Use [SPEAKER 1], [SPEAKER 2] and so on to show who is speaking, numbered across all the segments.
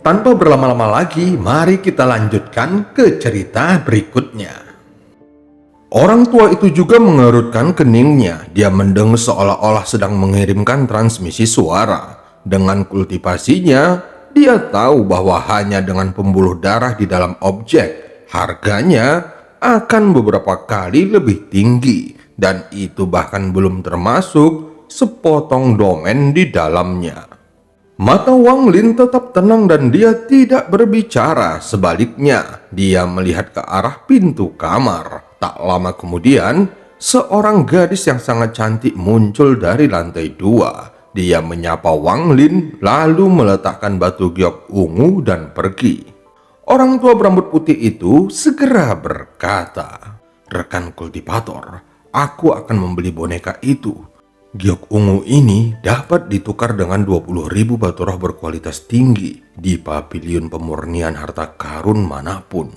[SPEAKER 1] Tanpa berlama-lama lagi, mari kita lanjutkan ke cerita berikutnya. Orang tua itu juga mengerutkan keningnya. Dia mendengar seolah-olah sedang mengirimkan transmisi suara. Dengan kultivasinya, dia tahu bahwa hanya dengan pembuluh darah di dalam objek, harganya akan beberapa kali lebih tinggi. Dan itu bahkan belum termasuk sepotong domain di dalamnya. Mata Wang Lin tetap tenang dan dia tidak berbicara. Sebaliknya, dia melihat ke arah pintu kamar. Tak lama kemudian, seorang gadis yang sangat cantik muncul dari lantai 2. Dia menyapa Wang Lin lalu meletakkan batu giok ungu dan pergi. Orang tua berambut putih itu segera berkata, "Rekan kultivator, aku akan membeli boneka itu. Giok ungu ini dapat ditukar dengan 20.000 batu roh berkualitas tinggi di pavilion pemurnian harta karun manapun."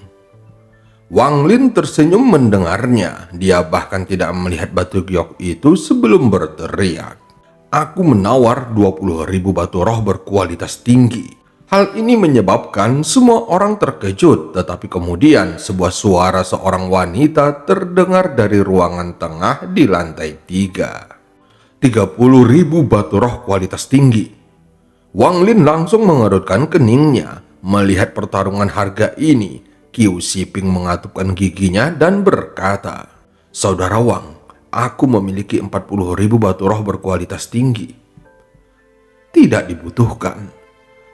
[SPEAKER 1] Wang Lin tersenyum mendengarnya. Dia bahkan tidak melihat batu giok itu sebelum berteriak, "Aku menawar 20.000 batu roh berkualitas tinggi." Hal ini menyebabkan semua orang terkejut, tetapi kemudian sebuah suara seorang wanita terdengar dari ruangan tengah di lantai 3. 30.000 batu roh kualitas tinggi. Wang Lin langsung mengerutkan keningnya. Melihat pertarungan harga ini, Qiu Shiping mengatupkan giginya dan berkata, "Saudara Wang, aku memiliki 40.000 batu roh berkualitas tinggi." Tidak dibutuhkan.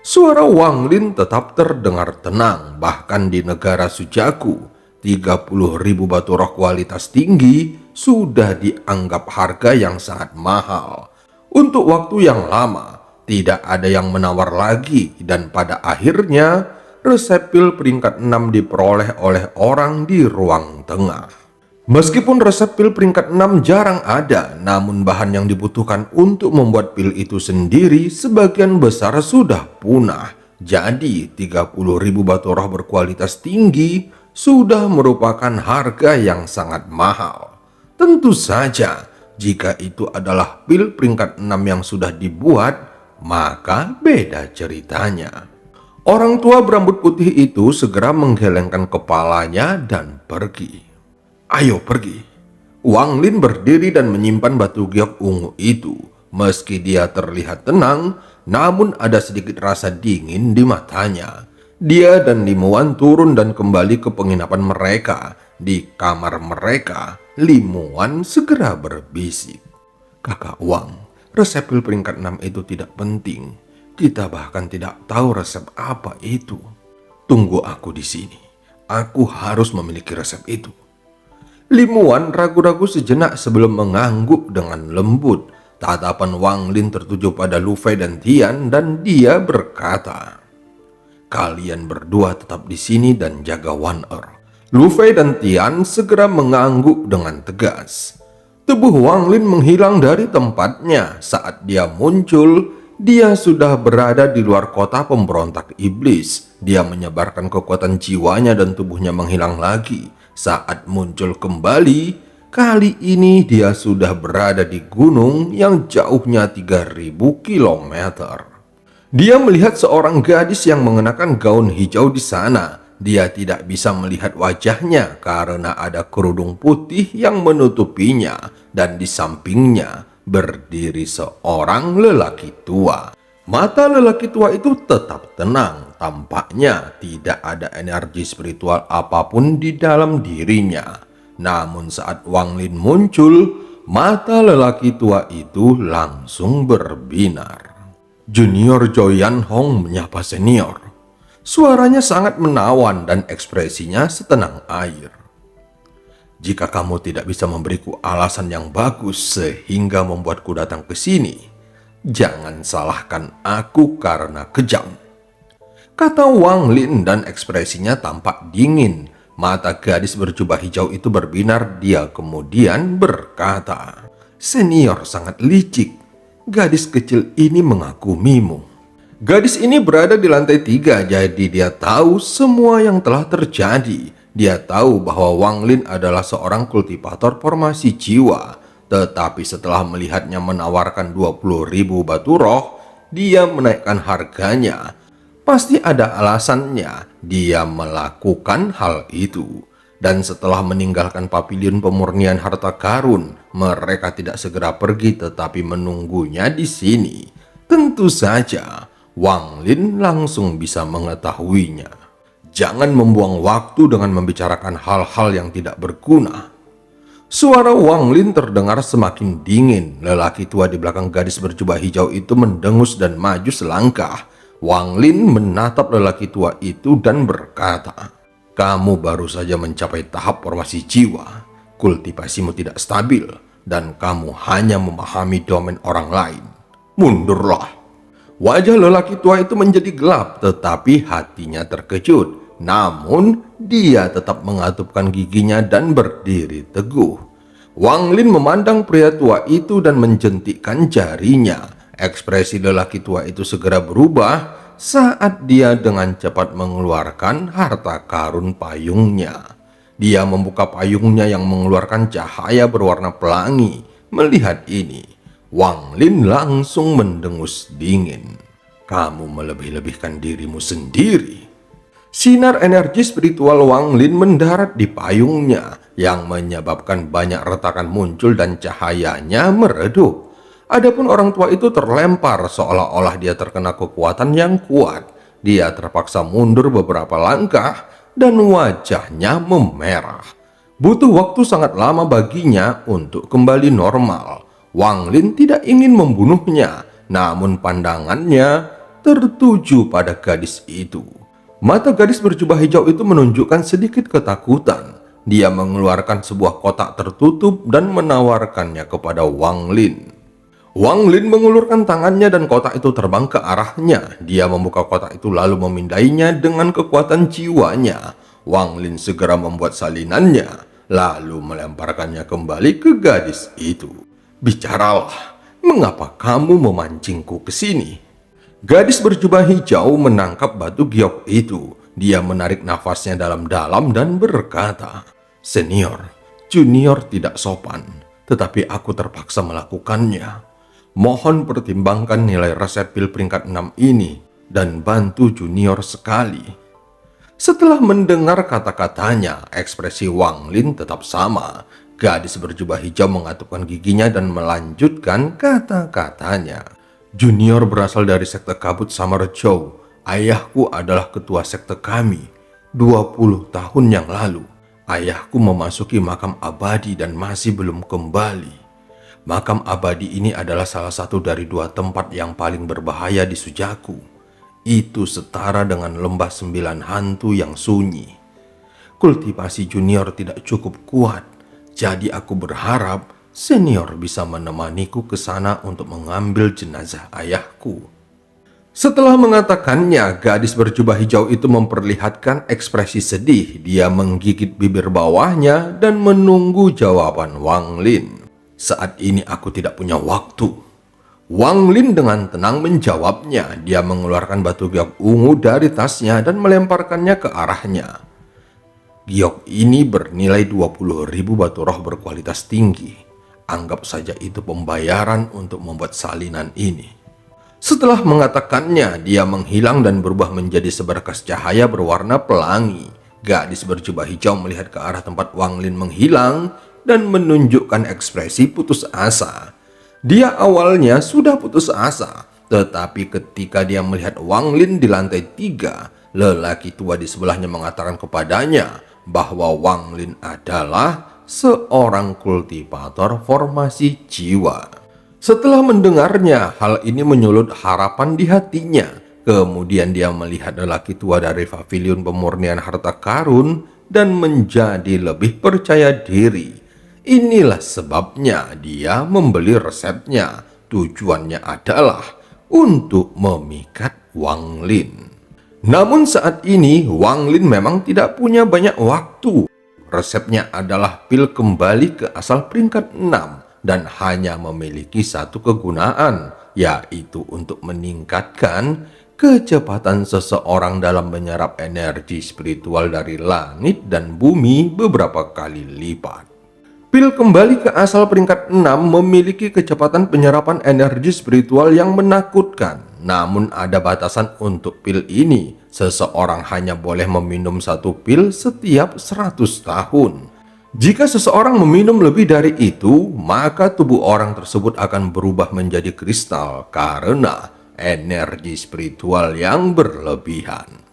[SPEAKER 1] Suara Wang Lin tetap terdengar tenang. Bahkan di negara Sujaku, 30.000 batu roh kualitas tinggi sudah dianggap harga yang sangat mahal. Untuk waktu yang lama, tidak ada yang menawar lagi dan pada akhirnya resep pil peringkat 6 diperoleh oleh orang di ruang tengah. Meskipun resep pil peringkat 6 jarang ada, namun bahan yang dibutuhkan untuk membuat pil itu sendiri sebagian besar sudah punah. Jadi 30.000 batu roh berkualitas tinggi sudah merupakan harga yang sangat mahal. Tentu saja, jika itu adalah pil peringkat 6 yang sudah dibuat, maka beda ceritanya. Orang tua berambut putih itu segera menggelengkan kepalanya dan pergi. "Ayo pergi." Wang Lin berdiri dan menyimpan batu giok ungu itu. Meski dia terlihat tenang, namun ada sedikit rasa dingin di matanya. Dia dan Limuan turun dan kembali ke penginapan mereka. Di kamar mereka, Limuan segera berbisik, "Kakak Wang, resep pil peringkat 6 itu tidak penting. Kita bahkan tidak tahu resep apa itu. Tunggu aku di sini. Aku harus memiliki resep itu." Limuan ragu-ragu sejenak sebelum mengangguk dengan lembut. Tatapan Wang Lin tertuju pada Lu Fei dan Tian dan dia berkata, "Kalian berdua tetap di sini dan jaga One Earth." Lu Fei dan Tian segera mengangguk dengan tegas. Tubuh Wang Lin menghilang dari tempatnya. Saat dia muncul, dia sudah berada di luar kota pemberontak iblis. Dia menyebarkan kekuatan jiwanya dan tubuhnya menghilang lagi. Saat muncul kembali, kali ini dia sudah berada di gunung yang jauhnya 3.000 kilometer. Dia melihat seorang gadis yang mengenakan gaun hijau di sana. Dia tidak bisa melihat wajahnya karena ada kerudung putih yang menutupinya dan di sampingnya berdiri seorang lelaki tua. Mata lelaki tua itu tetap tenang. Tampaknya tidak ada energi spiritual apapun di dalam dirinya. Namun saat Wang Lin muncul, mata lelaki tua itu langsung berbinar. Junior Joyan Hong menyapa senior. Suaranya sangat menawan dan ekspresinya setenang air. "Jika kamu tidak bisa memberiku alasan yang bagus sehingga membuatku datang ke sini, jangan salahkan aku karena kejam," kata Wang Lin dan ekspresinya tampak dingin. Mata gadis berjubah hijau itu berbinar. Dia kemudian berkata, "Senior sangat licik. Gadis kecil ini mengagumimu." Gadis ini berada di lantai 3, jadi dia tahu semua yang telah terjadi. Dia tahu bahwa Wang Lin adalah seorang kultivator formasi jiwa. Tetapi setelah melihatnya menawarkan 20.000 batu roh, dia menaikkan harganya. Pasti ada alasannya dia melakukan hal itu. Dan setelah meninggalkan pavilion pemurnian harta karun, mereka tidak segera pergi tetapi menunggunya di sini. Tentu saja, Wang Lin langsung bisa mengetahuinya. Jangan membuang waktu dengan membicarakan hal-hal yang tidak berguna. Suara Wang Lin terdengar semakin dingin. Lelaki tua di belakang gadis berjubah hijau itu mendengus dan maju selangkah. Wang Lin menatap lelaki tua itu dan berkata, "Kamu baru saja mencapai tahap formasi jiwa. Kultivasimu tidak stabil dan kamu hanya memahami domain orang lain. Mundurlah." Wajah lelaki tua itu menjadi gelap, tetapi hatinya terkejut. Namun, dia tetap mengatupkan giginya dan berdiri teguh. Wang Lin memandang pria tua itu dan menjentikkan jarinya. Ekspresi lelaki tua itu segera berubah saat dia dengan cepat mengeluarkan harta karun payungnya. Dia membuka payungnya yang mengeluarkan cahaya berwarna pelangi. Melihat ini, Wang Lin langsung mendengus dingin. "Kamu melebih-lebihkan dirimu sendiri." Sinar energi spiritual Wang Lin mendarat di payungnya yang menyebabkan banyak retakan muncul dan cahayanya meredup. Adapun orang tua itu terlempar seolah-olah dia terkena kekuatan yang kuat. Dia terpaksa mundur beberapa langkah dan wajahnya memerah. Butuh waktu sangat lama baginya untuk kembali normal. Wang Lin tidak ingin membunuhnya, namun pandangannya tertuju pada gadis itu. Mata gadis berjubah hijau itu menunjukkan sedikit ketakutan. Dia mengeluarkan sebuah kotak tertutup dan menawarkannya kepada Wang Lin. Wang Lin mengulurkan tangannya dan kotak itu terbang ke arahnya. Dia membuka kotak itu lalu memindainya dengan kekuatan jiwanya. Wang Lin segera membuat salinannya, lalu melemparkannya kembali ke gadis itu. "Bicaralah, mengapa kamu memancingku ke sini?" Gadis berjubah hijau menangkap batu giok itu. Dia menarik nafasnya dalam-dalam dan berkata, "Senior, junior tidak sopan, tetapi aku terpaksa melakukannya. Mohon pertimbangkan nilai resep pil peringkat 6 ini dan bantu junior sekali." Setelah mendengar kata-katanya, ekspresi Wang Lin tetap sama. Gadis berjubah hijau mengatupkan giginya dan melanjutkan kata-katanya. "Junior berasal dari sekte kabut Samarjo. Ayahku adalah ketua sekte kami. 20 tahun yang lalu, ayahku memasuki makam abadi dan masih belum kembali. Makam abadi ini adalah salah satu dari 2 tempat yang paling berbahaya di Sujaku. Itu setara dengan lembah 9 hantu yang sunyi. Kultivasi junior tidak cukup kuat, jadi aku berharap senior bisa menemaniku ke sana untuk mengambil jenazah ayahku." Setelah mengatakannya, gadis berjubah hijau itu memperlihatkan ekspresi sedih. Dia menggigit bibir bawahnya dan menunggu jawaban Wang Lin. "Saat ini aku tidak punya waktu." Wang Lin dengan tenang menjawabnya. Dia mengeluarkan batu giok ungu dari tasnya dan melemparkannya ke arahnya. Giok ini bernilai 20.000 batu roh berkualitas tinggi. Anggap saja itu pembayaran untuk membuat salinan ini. Setelah mengatakannya, dia menghilang dan berubah menjadi seberkas cahaya berwarna pelangi. Gadis berjubah hijau melihat ke arah tempat Wang Lin menghilang dan menunjukkan ekspresi putus asa. Dia awalnya sudah putus asa, tetapi ketika dia melihat Wang Lin di lantai 3, lelaki tua di sebelahnya mengatakan kepadanya bahwa Wang Lin adalah seorang kultivator formasi jiwa. Setelah mendengarnya, hal ini menyulut harapan di hatinya. Kemudian dia melihat lelaki tua dari pavilion pemurnian harta karun dan menjadi lebih percaya diri. Inilah sebabnya dia membeli resepnya. Tujuannya adalah untuk memikat Wang Lin. Namun saat ini Wang Lin memang tidak punya banyak waktu. Resepnya adalah pil kembali ke asal peringkat 6 dan hanya memiliki satu kegunaan, yaitu untuk meningkatkan kecepatan seseorang dalam menyerap energi spiritual dari langit dan bumi beberapa kali lipat. Pil kembali ke asal peringkat 6 memiliki kecepatan penyerapan energi spiritual yang menakutkan. Namun ada batasan untuk pil ini. Seseorang hanya boleh meminum satu pil setiap 100 tahun. Jika seseorang meminum lebih dari itu, maka tubuh orang tersebut akan berubah menjadi kristal karena energi spiritual yang berlebihan.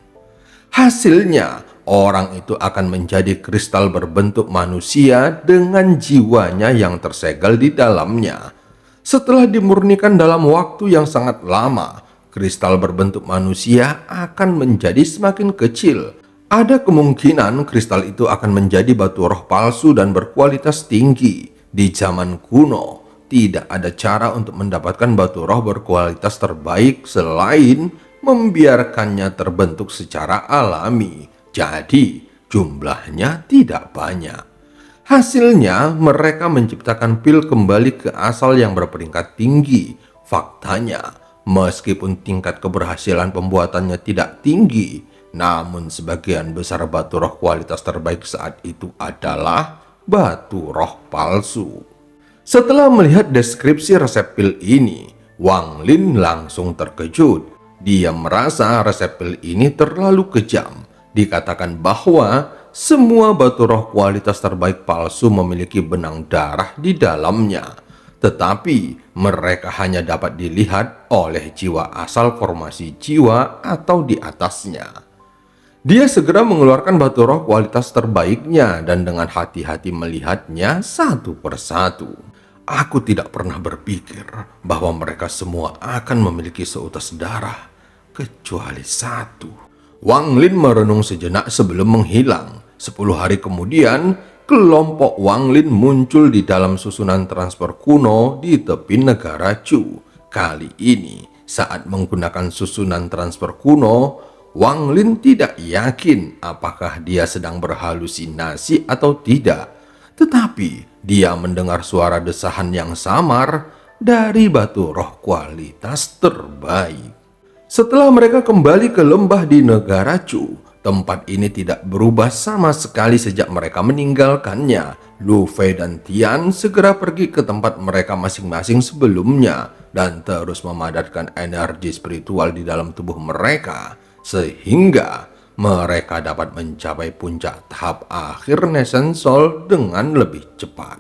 [SPEAKER 1] Hasilnya, orang itu akan menjadi kristal berbentuk manusia dengan jiwanya yang tersegel di dalamnya. Setelah dimurnikan dalam waktu yang sangat lama, kristal berbentuk manusia akan menjadi semakin kecil. Ada kemungkinan kristal itu akan menjadi batu roh palsu dan berkualitas tinggi. Di zaman kuno, tidak ada cara untuk mendapatkan batu roh berkualitas terbaik selain membiarkannya terbentuk secara alami. Jadi, jumlahnya tidak banyak. Hasilnya, mereka menciptakan pil kembali ke asal yang berperingkat tinggi. Faktanya, meskipun tingkat keberhasilan pembuatannya tidak tinggi, namun sebagian besar batu roh kualitas terbaik saat itu adalah batu roh palsu. Setelah melihat deskripsi resep pil ini, Wang Lin langsung terkejut. Dia merasa resep pil ini terlalu kejam. Dikatakan bahwa semua batu roh kualitas terbaik palsu memiliki benang darah di dalamnya. Tetapi mereka hanya dapat dilihat oleh jiwa asal formasi jiwa atau di atasnya. Dia segera mengeluarkan batu roh kualitas terbaiknya dan dengan hati-hati melihatnya satu persatu. Aku tidak pernah berpikir bahwa mereka semua akan memiliki seutas darah, kecuali satu. Wang Lin merenung sejenak sebelum menghilang. 10 hari kemudian, kelompok Wang Lin muncul di dalam susunan transfer kuno di tepi negara Chu. Kali ini, saat menggunakan susunan transfer kuno, Wang Lin tidak yakin apakah dia sedang berhalusinasi atau tidak. Tetapi dia mendengar suara desahan yang samar dari batu roh kualitas terbaik. Setelah mereka kembali ke lembah di negara Chu, tempat ini tidak berubah sama sekali sejak mereka meninggalkannya. Lu Fei dan Tian segera pergi ke tempat mereka masing-masing sebelumnya dan terus memadatkan energi spiritual di dalam tubuh mereka, sehingga mereka dapat mencapai puncak tahap akhir Nesen Soul dengan lebih cepat.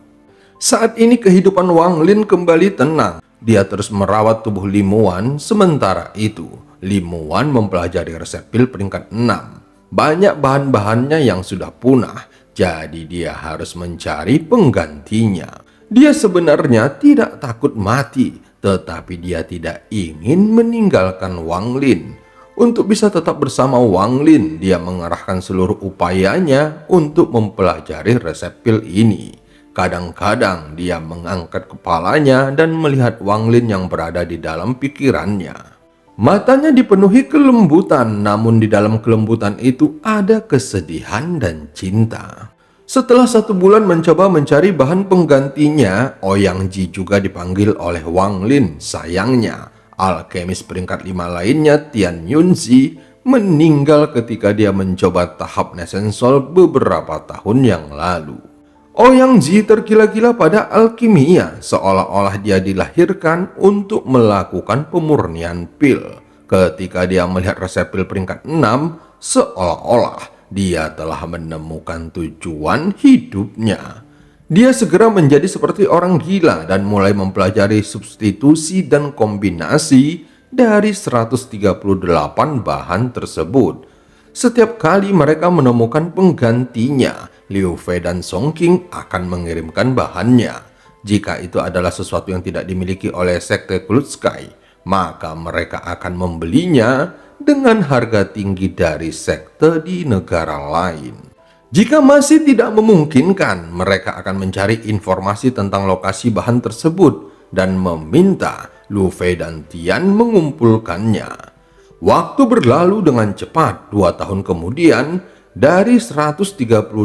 [SPEAKER 1] Saat ini kehidupan Wang Lin kembali tenang. Dia terus merawat tubuh Limuan. Sementara itu, Limuan mempelajari resep pil peringkat 6. Banyak bahan-bahannya yang sudah punah, jadi dia harus mencari penggantinya. Dia sebenarnya tidak takut mati, tetapi dia tidak ingin meninggalkan Wang Lin. Untuk bisa tetap bersama Wang Lin, dia mengerahkan seluruh upayanya untuk mempelajari resep pil ini. Kadang-kadang dia mengangkat kepalanya dan melihat Wang Lin yang berada di dalam pikirannya. Matanya dipenuhi kelembutan, namun di dalam kelembutan itu ada kesedihan dan cinta. Setelah 1 bulan mencoba mencari bahan penggantinya, Ouyang Ji juga dipanggil oleh Wang Lin. Sayangnya, alkemis peringkat 5 lainnya, Tian Yunzi, meninggal ketika dia mencoba tahap Nesen Soul beberapa tahun yang lalu. Ouyang Ji tergila-gila pada alkimia, seolah-olah dia dilahirkan untuk melakukan pemurnian pil. Ketika dia melihat resep pil peringkat 6, seolah-olah dia telah menemukan tujuan hidupnya. Dia segera menjadi seperti orang gila dan mulai mempelajari substitusi dan kombinasi dari 138 bahan tersebut. Setiap kali mereka menemukan penggantinya, Liu Fei dan Song Qing akan mengirimkan bahannya. Jika itu adalah sesuatu yang tidak dimiliki oleh sekte Cloud Sky, maka mereka akan membelinya dengan harga tinggi dari sekte di negara lain. Jika masih tidak memungkinkan, mereka akan mencari informasi tentang lokasi bahan tersebut dan meminta Lu Fei dan Tian mengumpulkannya. Waktu berlalu dengan cepat. 2 tahun kemudian, dari 138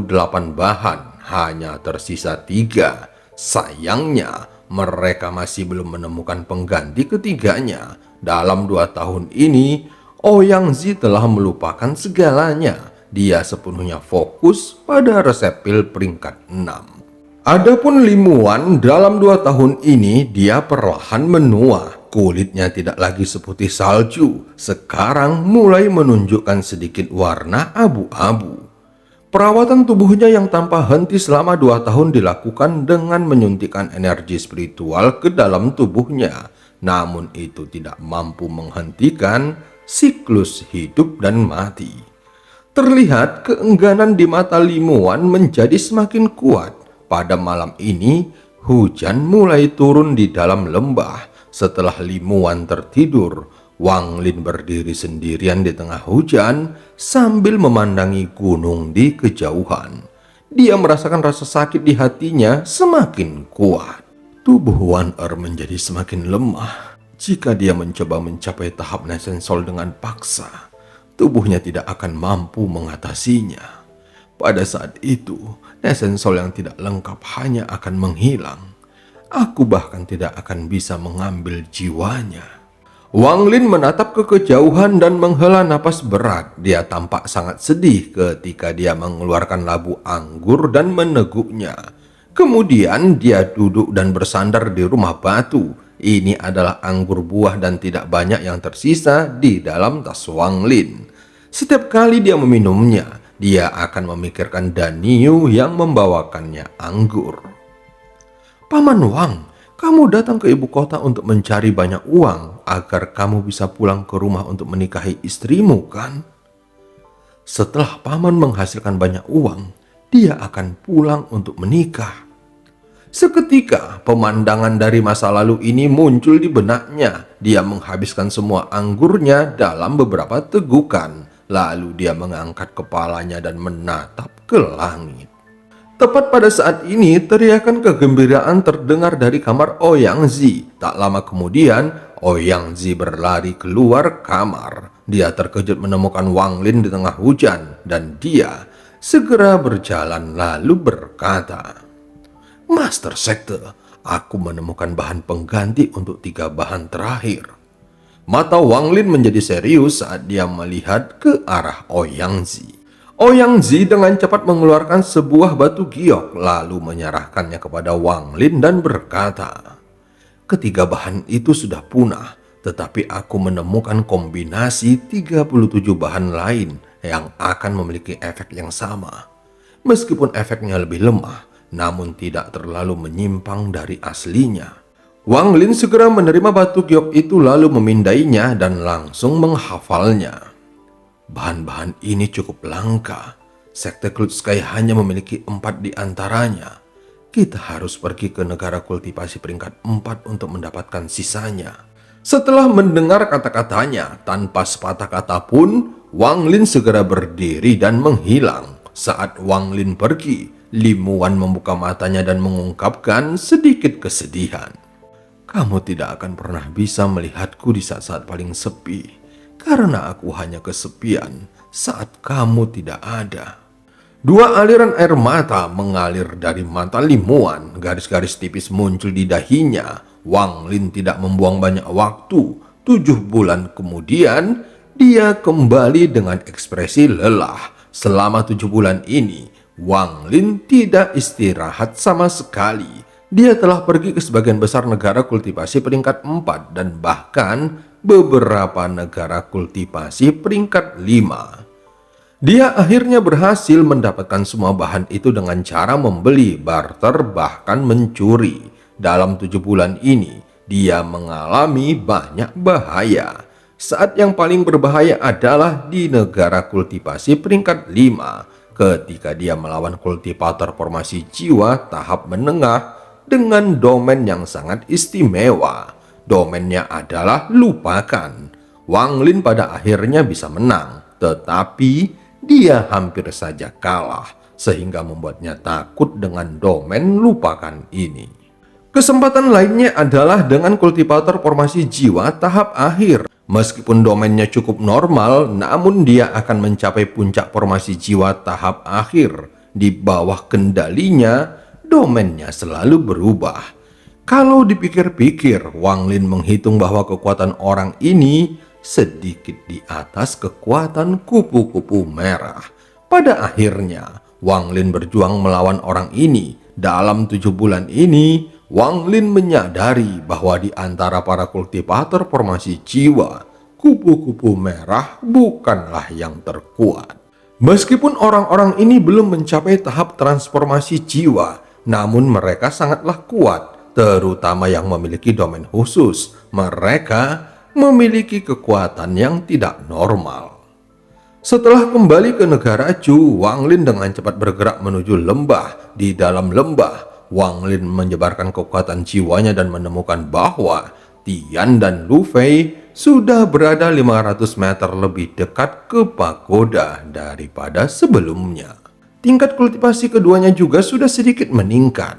[SPEAKER 1] bahan, hanya tersisa 3. Sayangnya, mereka masih belum menemukan pengganti ketiganya. Dalam 2 tahun ini, Ouyang Ji telah melupakan segalanya. Dia sepenuhnya fokus pada resep pil peringkat 6. Adapun Limuan, dalam 2 tahun ini dia perlahan menua. Kulitnya tidak lagi seputih salju, sekarang mulai menunjukkan sedikit warna abu-abu. Perawatan tubuhnya yang tanpa henti selama 2 tahun dilakukan dengan menyuntikkan energi spiritual ke dalam tubuhnya. Namun itu tidak mampu menghentikan siklus hidup dan mati. Terlihat keengganan di mata Limuan menjadi semakin kuat. Pada malam ini, hujan mulai turun di dalam lembah. Setelah Limuan tertidur, Wang Lin berdiri sendirian di tengah hujan sambil memandangi gunung di kejauhan. Dia merasakan rasa sakit di hatinya semakin kuat. Tubuh Wan Er menjadi semakin lemah. Jika dia mencoba mencapai tahap Nesensol dengan paksa, tubuhnya tidak akan mampu mengatasinya. Pada saat itu, Nesensol yang tidak lengkap hanya akan menghilang. Aku bahkan tidak akan bisa mengambil jiwanya. Wang Lin menatap ke kejauhan dan menghela napas berat. Dia tampak sangat sedih ketika dia mengeluarkan labu anggur dan meneguknya. Kemudian dia duduk dan bersandar di rumah batu. Ini adalah anggur buah dan tidak banyak yang tersisa di dalam tas Wang Lin. Setiap kali dia meminumnya, dia akan memikirkan Daniu yang membawakannya anggur. Paman Wang, kamu datang ke ibu kota untuk mencari banyak uang agar kamu bisa pulang ke rumah untuk menikahi istrimu, kan? Setelah paman menghasilkan banyak uang, dia akan pulang untuk menikah. Seketika, pemandangan dari masa lalu ini muncul di benaknya. Dia menghabiskan semua anggurnya dalam beberapa tegukan. Lalu dia mengangkat kepalanya dan menatap ke langit. Tepat pada saat ini, teriakan kegembiraan terdengar dari kamar Ouyang Zi. Tak lama kemudian, Ouyang Zi berlari keluar kamar. Dia terkejut menemukan Wang Lin di tengah hujan, dan dia segera berjalan lalu berkata, "Master Sekte, aku menemukan bahan pengganti untuk 3 bahan terakhir." Mata Wang Lin menjadi serius saat dia melihat ke arah Ouyang Zi. Ouyang Zi dengan cepat mengeluarkan sebuah batu giok lalu menyerahkannya kepada Wang Lin dan berkata, "Ketiga bahan itu sudah punah, tetapi aku menemukan kombinasi 37 bahan lain yang akan memiliki efek yang sama. Meskipun efeknya lebih lemah, namun tidak terlalu menyimpang dari aslinya." Wang Lin segera menerima batu giok itu lalu memindainya dan langsung menghafalnya. Bahan-bahan ini cukup langka. Sekte Cloud Sky hanya memiliki 4 di antaranya. Kita harus pergi ke negara kultivasi peringkat 4 untuk mendapatkan sisanya. Setelah mendengar kata-katanya, tanpa sepatah kata pun, Wang Lin segera berdiri dan menghilang. Saat Wang Lin pergi, Limuan membuka matanya dan mengungkapkan sedikit kesedihan. "Kamu tidak akan pernah bisa melihatku di saat-saat paling sepi. Karena aku hanya kesepian saat kamu tidak ada." 2 aliran air mata mengalir dari mata Limuan. Garis-garis tipis muncul di dahinya. Wang Lin tidak membuang banyak waktu. 7 bulan kemudian, dia kembali dengan ekspresi lelah. Selama 7 bulan ini, Wang Lin tidak istirahat sama sekali. Dia telah pergi ke sebagian besar negara kultivasi peringkat 4 dan bahkan beberapa negara kultivasi peringkat 5. Dia akhirnya berhasil mendapatkan semua bahan itu dengan cara membeli, barter, bahkan mencuri. Dalam 7 bulan ini, dia mengalami banyak bahaya. Saat yang paling berbahaya adalah di negara kultivasi peringkat 5, ketika dia melawan kultivator formasi jiwa tahap menengah dengan domain yang sangat istimewa. Domainnya adalah lupakan. Wang Lin pada akhirnya bisa menang, tetapi dia hampir saja kalah, sehingga membuatnya takut dengan domain lupakan ini. Kesempatan lainnya adalah dengan kultivator formasi jiwa tahap akhir. Meskipun domainnya cukup normal, namun dia akan mencapai puncak formasi jiwa tahap akhir. Di bawah kendalinya, domainnya selalu berubah. Kalau dipikir-pikir, Wang Lin menghitung bahwa kekuatan orang ini sedikit di atas kekuatan kupu-kupu merah. Pada akhirnya, Wang Lin berjuang melawan orang ini Dalam 7 bulan ini, Wang Lin menyadari bahwa di antara para kultivator formasi jiwa, kupu-kupu merah bukanlah yang terkuat. Meskipun orang-orang ini belum mencapai tahap transformasi jiwa, namun mereka sangatlah kuat, terutama yang memiliki domain khusus. Mereka memiliki kekuatan yang tidak normal. Setelah kembali ke negara Chu, Wang Lin dengan cepat bergerak menuju lembah. Di dalam lembah, Wang Lin menyebarkan kekuatan jiwanya dan menemukan bahwa Tian dan Lu Fei sudah berada 500 meter lebih dekat ke pagoda daripada sebelumnya. Tingkat kultivasi keduanya juga sudah sedikit meningkat.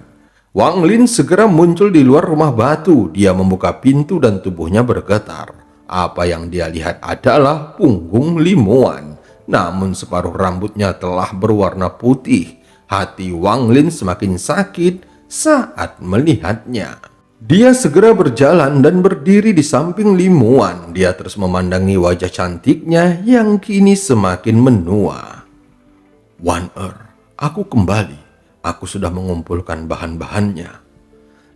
[SPEAKER 1] Wang Lin segera muncul di luar rumah batu. Dia membuka pintu dan tubuhnya bergetar. Apa yang dia lihat adalah punggung Limuan. Namun separuh rambutnya telah berwarna putih. Hati Wang Lin semakin sakit saat melihatnya. Dia segera berjalan dan berdiri di samping Limuan. Dia terus memandangi wajah cantiknya yang kini semakin menua. Wan aku kembali. Aku sudah mengumpulkan bahan-bahannya.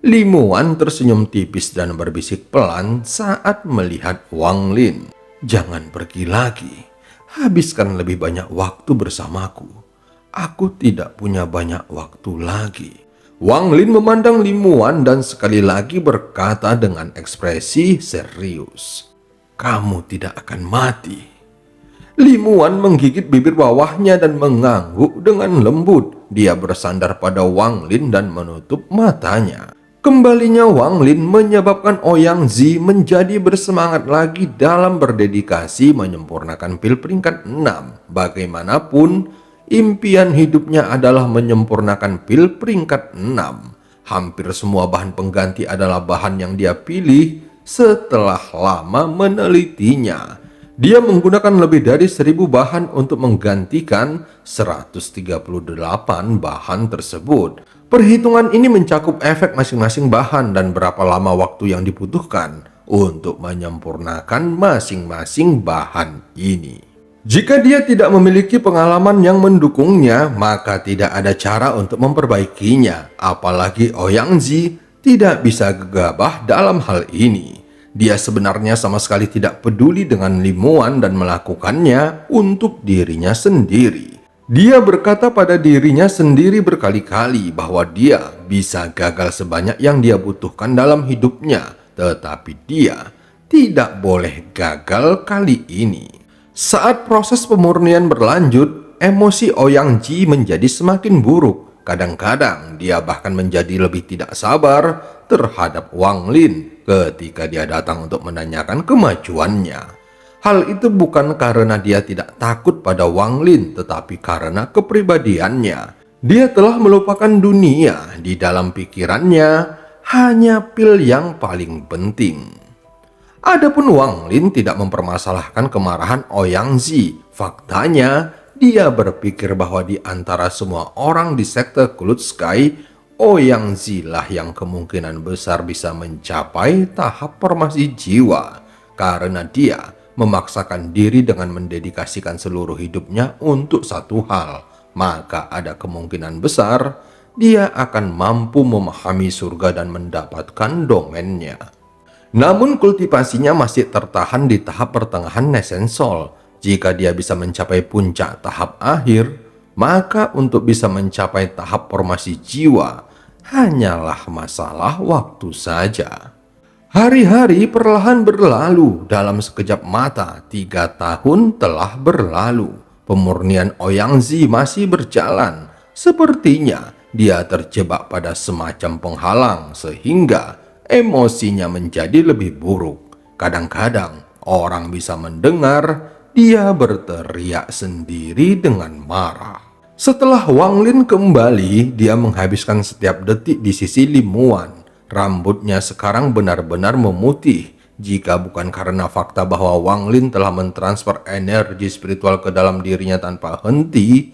[SPEAKER 1] Limuan tersenyum tipis dan berbisik pelan saat melihat Wang Lin. Jangan pergi lagi. Habiskan lebih banyak waktu bersamaku. Aku tidak punya banyak waktu lagi. Wang Lin memandang Limuan dan sekali lagi berkata dengan ekspresi serius. Kamu tidak akan mati. Limuan menggigit bibir bawahnya dan mengangguk dengan lembut. Dia bersandar pada Wang Lin dan menutup matanya. Kembalinya Wang Lin menyebabkan Ouyang Zi menjadi bersemangat lagi dalam berdedikasi menyempurnakan pil peringkat 6. Bagaimanapun, impian hidupnya adalah menyempurnakan pil peringkat 6. Hampir semua bahan pengganti adalah bahan yang dia pilih setelah lama menelitinya. Dia menggunakan lebih dari 1000 bahan untuk menggantikan 138 bahan tersebut. Perhitungan ini mencakup efek masing-masing bahan dan berapa lama waktu yang dibutuhkan untuk menyempurnakan masing-masing bahan ini. Jika dia tidak memiliki pengalaman yang mendukungnya, maka tidak ada cara untuk memperbaikinya. Apalagi Ouyang Zi tidak bisa gegabah dalam hal ini. Dia sebenarnya sama sekali tidak peduli dengan Limuan dan melakukannya untuk dirinya sendiri. Dia berkata pada dirinya sendiri berkali-kali bahwa dia bisa gagal sebanyak yang dia butuhkan dalam hidupnya, tetapi dia tidak boleh gagal kali ini. Saat proses pemurnian berlanjut, emosi Ouyang Zi menjadi semakin buruk. Kadang-kadang dia bahkan menjadi lebih tidak sabar terhadap Wang Lin ketika dia datang untuk menanyakan kemajuannya. Hal itu bukan karena dia tidak takut pada Wang Lin, tetapi karena kepribadiannya. Dia telah melupakan dunia. Di dalam pikirannya hanya pil yang paling penting. Adapun Wang Lin tidak mempermasalahkan kemarahan Ouyang Zi. Faktanya, dia berpikir bahwa di antara semua orang di sekte Cloud Sky, Ouyang Zi lah yang kemungkinan besar bisa mencapai tahap formasi jiwa. Karena dia memaksakan diri dengan mendedikasikan seluruh hidupnya untuk satu hal, maka ada kemungkinan besar dia akan mampu memahami surga dan mendapatkan domainnya. Namun kultivasinya masih tertahan di tahap pertengahan Nesensol. Jika dia bisa mencapai puncak tahap akhir, maka untuk bisa mencapai tahap formasi jiwa hanyalah masalah waktu saja. Hari-hari perlahan berlalu. Dalam sekejap mata, 3 tahun telah berlalu. Pemurnian Ouyang Zi masih berjalan. Sepertinya dia terjebak pada semacam penghalang sehingga emosinya menjadi lebih buruk. Kadang-kadang orang bisa mendengar dia berteriak sendiri dengan marah. Setelah Wang Lin kembali, dia menghabiskan setiap detik di sisi Limuan. Rambutnya sekarang benar-benar memutih. Jika bukan karena fakta bahwa Wang Lin telah mentransfer energi spiritual ke dalam dirinya tanpa henti,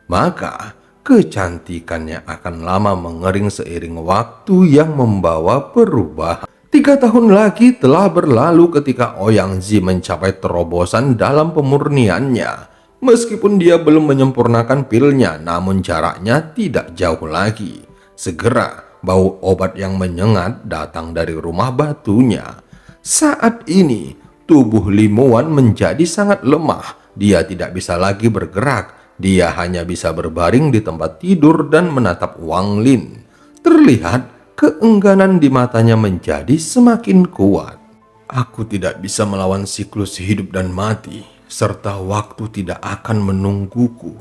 [SPEAKER 1] maka kecantikannya akan lama mengering seiring waktu yang membawa perubahan. 3 tahun lagi telah berlalu ketika Ouyang Zi mencapai terobosan dalam pemurniannya. Meskipun dia belum menyempurnakan pilnya, namun jaraknya tidak jauh lagi. Segera bau obat yang menyengat datang dari rumah batunya. Saat ini tubuh Limuan menjadi sangat lemah. Dia tidak bisa lagi bergerak. Dia hanya bisa berbaring di tempat tidur dan menatap Wang Lin. Terlihat keengganan di matanya menjadi semakin kuat. Aku tidak bisa melawan siklus hidup dan mati, serta waktu tidak akan menungguku.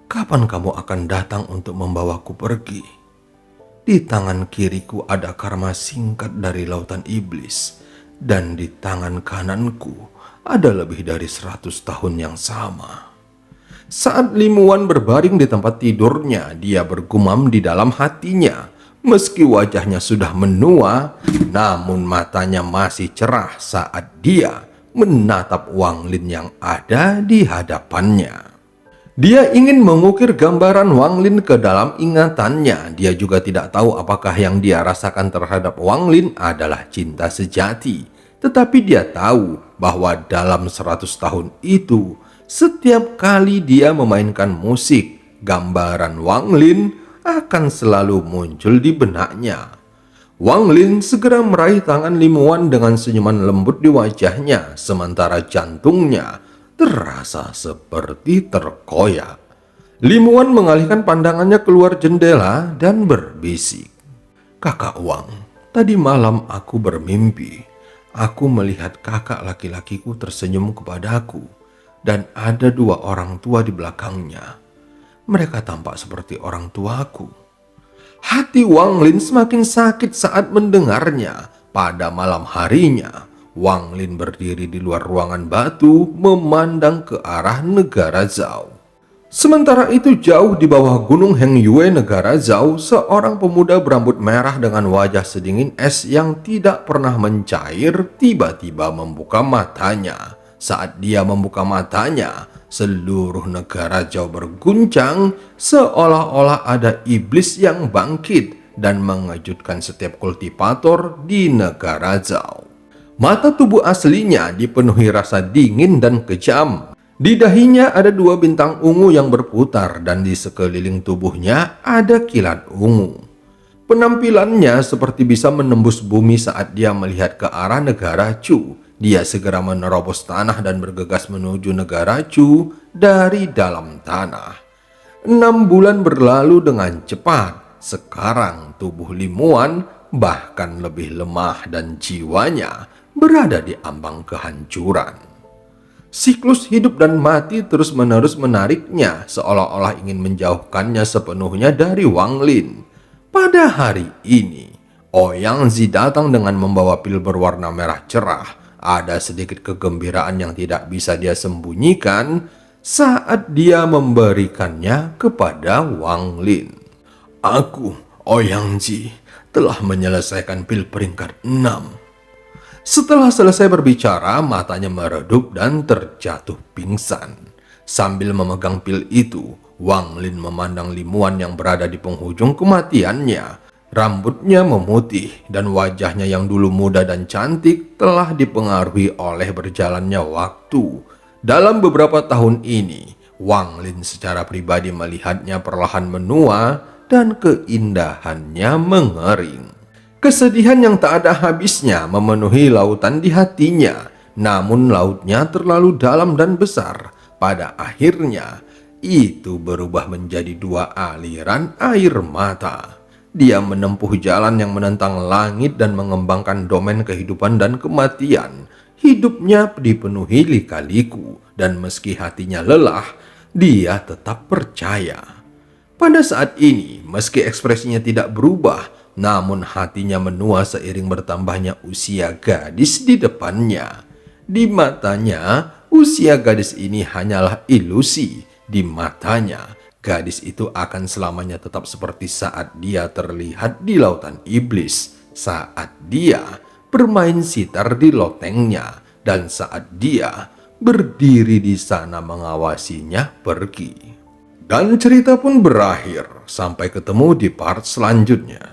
[SPEAKER 1] Kapan kamu akan datang untuk membawaku pergi? Di tangan kiriku ada karma singkat dari lautan iblis, dan di tangan kananku ada lebih dari 100 tahun yang sama. Saat Limuan berbaring di tempat tidurnya, dia bergumam di dalam hatinya. Meski wajahnya sudah menua, namun matanya masih cerah saat dia menatap Wang Lin yang ada di hadapannya. Dia ingin mengukir gambaran Wang Lin ke dalam ingatannya. Dia juga tidak tahu apakah yang dia rasakan terhadap Wang Lin adalah cinta sejati. Tetapi dia tahu bahwa dalam 100 tahun itu, setiap kali dia memainkan musik, gambaran Wang Lin akan selalu muncul di benaknya. Wang Lin segera meraih tangan Limuan dengan senyuman lembut di wajahnya, sementara jantungnya terasa seperti terkoyak. Limuan mengalihkan pandangannya keluar jendela dan berbisik. "Kakak Wang, tadi malam aku bermimpi. Aku melihat kakak laki-lakiku tersenyum kepadaku, dan ada 2 orang tua di belakangnya. Mereka tampak seperti orang tuaku." Hati Wang Lin semakin sakit saat mendengarnya. Pada malam harinya, Wang Lin berdiri di luar ruangan batu memandang ke arah negara Zhao. Sementara itu jauh di bawah gunung Heng Yue negara Zhao, seorang pemuda berambut merah dengan wajah sedingin es yang tidak pernah mencair tiba-tiba membuka matanya. Saat dia membuka matanya, seluruh negara Zhao berguncang seolah-olah ada iblis yang bangkit dan mengejutkan setiap kultivator di negara Zhao. Mata tubuh aslinya dipenuhi rasa dingin dan kejam. Di dahinya ada 2 bintang ungu yang berputar dan di sekeliling tubuhnya ada kilat ungu. Penampilannya seperti bisa menembus bumi saat dia melihat ke arah negara Chu. Dia segera menerobos tanah dan bergegas menuju negara Chu dari dalam tanah. 6 bulan berlalu dengan cepat. Sekarang tubuh Limuan bahkan lebih lemah dan jiwanya berada di ambang kehancuran. Siklus hidup dan mati terus-menerus menariknya, seolah-olah ingin menjauhkannya sepenuhnya dari Wang Lin. Pada hari ini, Ouyang Zi datang dengan membawa pil berwarna merah cerah. Ada sedikit kegembiraan yang tidak bisa dia sembunyikan saat dia memberikannya kepada Wang Lin. "Aku, Ouyang Zi, telah menyelesaikan pil peringkat 6. Setelah selesai berbicara, matanya meredup dan terjatuh pingsan. Sambil memegang pil itu, Wang Lin memandang Limuan yang berada di penghujung kematiannya. Rambutnya memutih dan wajahnya yang dulu muda dan cantik telah dipengaruhi oleh berjalannya waktu. Dalam beberapa tahun ini, Wang Lin secara pribadi melihatnya perlahan menua dan keindahannya mengering. Kesedihan yang tak ada habisnya memenuhi lautan di hatinya, namun lautnya terlalu dalam dan besar. Pada akhirnya, itu berubah menjadi 2 aliran air mata. Dia menempuh jalan yang menentang langit dan mengembangkan domain kehidupan dan kematian. Hidupnya dipenuhi lika-liku, dan meski hatinya lelah, dia tetap percaya. Pada saat ini, meski ekspresinya tidak berubah, namun hatinya menua seiring bertambahnya usia gadis di depannya. Di matanya, usia gadis ini hanyalah ilusi. Di matanya, gadis itu akan selamanya tetap seperti saat dia terlihat di lautan iblis, saat dia bermain sitar di lotengnya, dan saat dia berdiri di sana mengawasinya pergi. Dan cerita pun berakhir. Sampai ketemu di part selanjutnya.